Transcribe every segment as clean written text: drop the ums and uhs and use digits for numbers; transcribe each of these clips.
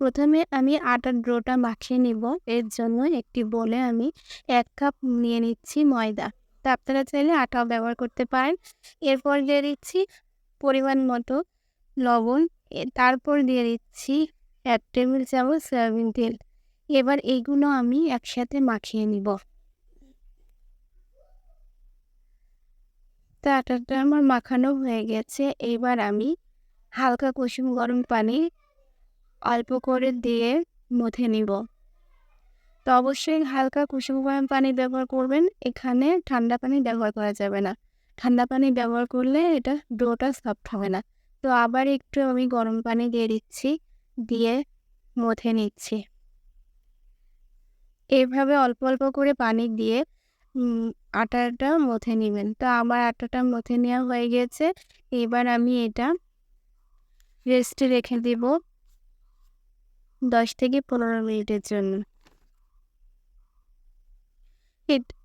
প্রথমে আমি আটার ডোটা মাখিয়ে নিব। এর জন্য একটি বোলে আমি ১ কাপ নিয়ে নিচ্ছি ময়দা। তো আপনারা চাইলে আটাও ব্যবহার করতে পারেন। এরপর দিয়ে দিচ্ছি পরিমাণ মতো লবণ। তারপর দিয়ে দিচ্ছি ১ টেবিল চামচ সয়াবিন তেল। এবার এইগুলো আমি একসাথে মাখিয়ে নিব। তো আটাটা আমার মাখানো হয়ে গেছে। এবার আমি হালকা কুসুম গরম পানি অল্প করে দিয়ে মথে নিব। তো অবশ্যই হালকা কুসুম গরম পানি ব্যবহার করবেন। এখানে ঠান্ডা পানি ব্যবহার করা যাবে না। ঠান্ডা পানি ব্যবহার করলে এটা ডোটা সফট হবে না। তো আবার একটু আমি গরম পানি দিয়ে দিচ্ছি, দিয়ে মথে নিচ্ছি। এভাবে অল্প অল্প করে পানি দিয়ে আটাটা মথে নিবেন। তো আমার আটাটা মথে নেওয়া হয়ে গেছে। এবার আমি এটা রেস্টে রেখে দিব ১০ থেকে ১৫ মিনিটের জন্য।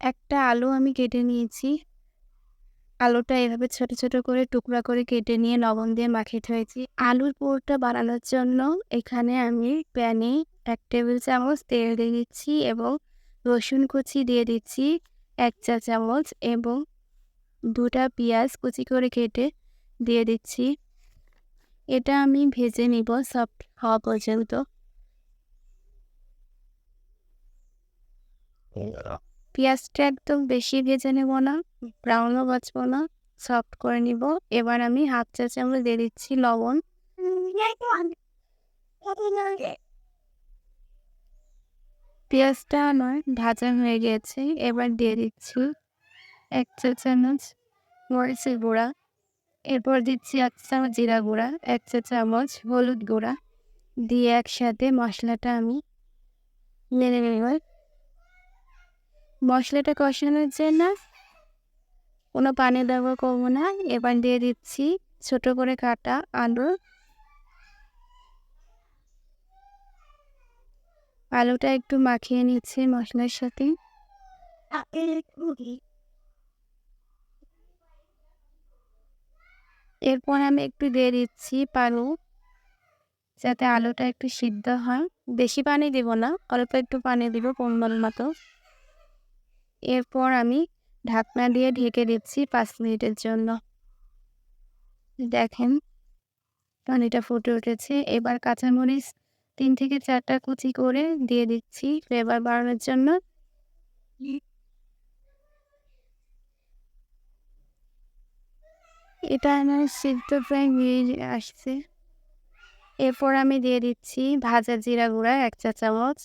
একটা আলু আমি কেটে নিয়েছি। আলুটা এভাবে ছোট ছোট করে টুকরা করে কেটে নিয়ে লবণ দিয়ে মাখিয়ে রেখেছি। আলুর পুরটা বানানোর জন্য এখানে আমি প্যানে ১ টেবিল চামচ তেল দিয়ে দিচ্ছি এবং রসুন কুচি দিয়ে দিচ্ছি ১ চা চামচ এবং ২টা পেঁয়াজ কুচি করে কেটে দিয়ে দিচ্ছি। এটা আমি ভেজে নিব সফট হওয়া পর্যন্ত। পেঁয়াজটা একদম বেশি ভেজে নেব না, ব্রাউনও ভাজবো না, সফট করে নিব। এবার আমি ১/২ চা চামচ দিয়ে দিচ্ছি লবণ। পেঁয়াজটা নয় ভাজা হয়ে গেছে। এবার দিয়ে দিচ্ছি ১ চা চামচ মরিচের গুঁড়া। এরপর দিচ্ছি ১ চা চামচ জিরা গুঁড়া, ১ চা চামচ হলুদ গুঁড়া দিয়ে একসাথে মশলাটা আমি নেড়ে নেব। মশলাটা কষানোর জন্য কোনো পানি ব্যবহার করব না। এবার দিয়ে দিচ্ছি ছোট করে কাটা আলু। আলুটা একটু মাখিয়ে নিচ্ছি মশলার সাথে। এরপর আমি একটু দিয়ে দিচ্ছি পানি, যাতে আলুটা একটু সিদ্ধ হয়। বেশি পানি দিব না, অল্প একটু পানি দিব পরিমাণ মতো। এরপর আমি ঢাকনা দিয়ে ঢেকে দিচ্ছি ৫ মিনিটের জন্য। দেখেন পানিটা ফুটে উঠেছে। এবার কাঁচামরিচ ৩ থেকে ৪টা কুচি করে দিয়ে দিচ্ছি ফ্লেভার বাড়ানোর জন্য। এটা আমার সিদ্ধ প্রায় হয়ে আসছে। এরপর আমি দিয়ে দিচ্ছি ভাজা জিরা গুঁড়া ১ চা চামচ।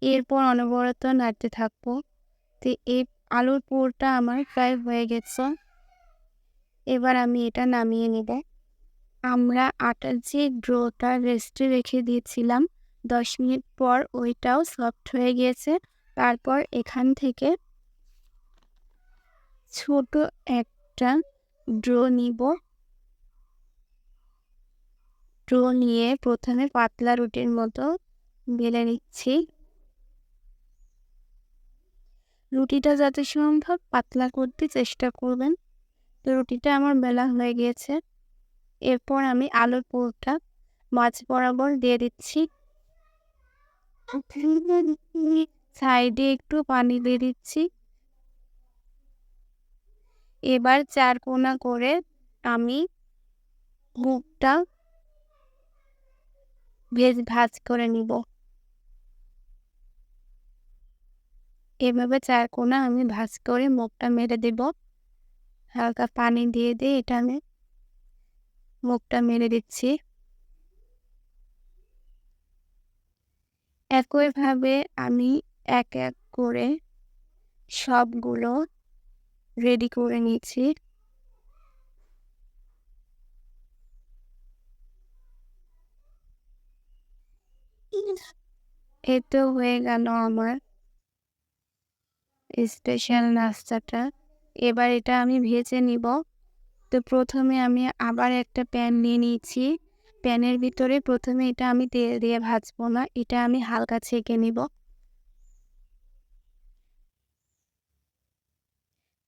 এরপর অনবরত নাড়তে থাকবো। তো এই আলুর পুরটা আমার প্রায় হয়ে গেছে। এবার আমি এটা নামিয়ে নেব। আমরা আটার যে ডোটা রেস্টে রেখে দিয়েছিলাম ১০ মিনিট পর ওইটাও সফট হয়ে গিয়েছে। তারপর এখান থেকে ছোট একটা ডো নিব। ডো নিয়ে প্রথমে পাতলা রুটির মতো বেলে নিচ্ছি। রুটিটা যত সম্ভব পাতলা করতে চেষ্টা করবেন। তো রুটিটা আমার বেলা হয়ে গিয়েছে। এরপর আমি আলুর পুরটা মাঝ বরাবর দিয়ে দিচ্ছি। সাইডে একটু পানি দিয়ে দিচ্ছি। এবার ৪ কোনা করে আমি মুখটা ভাঁজ করে নিব। এভাবে ৪ কোনা আমি ভাঁজ করে মুখটা মেরে দেব। হালকা পানি দিয়ে এটা আমি মুখটা মেরে দিচ্ছি। একইভাবে আমি এক এক করে সবগুলো রেডি করে নিচ্ছি। এই তো হয়ে গেল আমার স্পেশাল নাস্তাটা। এবার এটা আমি ভেজে নিব। তো প্রথমে আমি আবার একটা প্যান নিয়ে নিয়েছি। প্যানের ভিতরে প্রথমে এটা আমি তেল দিয়ে ভাজবো না, এটা আমি হালকা ছেঁকে নিব।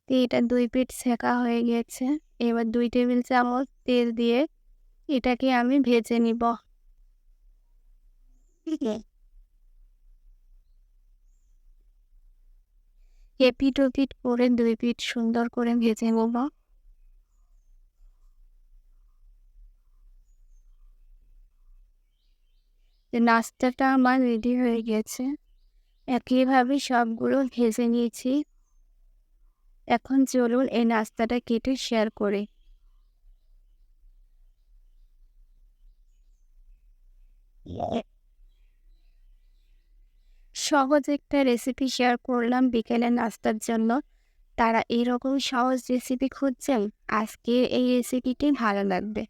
তো এটা ২ পিঠ ছেঁকা হয়ে গেছে। এবার ২ টেবিল চামচ তেল দিয়ে এটাকে আমি ভেজে নিব। এপিট ওপিট করে ২ পিঠ সুন্দর করে ভেজে নেব। নাস্তাটা আমার রেডি হয়ে গেছে। একইভাবে সবগুলো ভেজে নিয়েছি। এখন চলুন এই নাস্তাটা কেটে শেয়ার করি। সহজ একটা রেসিপি শেয়ার করলাম বিকেলের নাস্তার জন্য। তারা এরকম সহজ রেসিপি খুঁজছেন? আজকের এই রেসিপিটি ভালো লাগবে।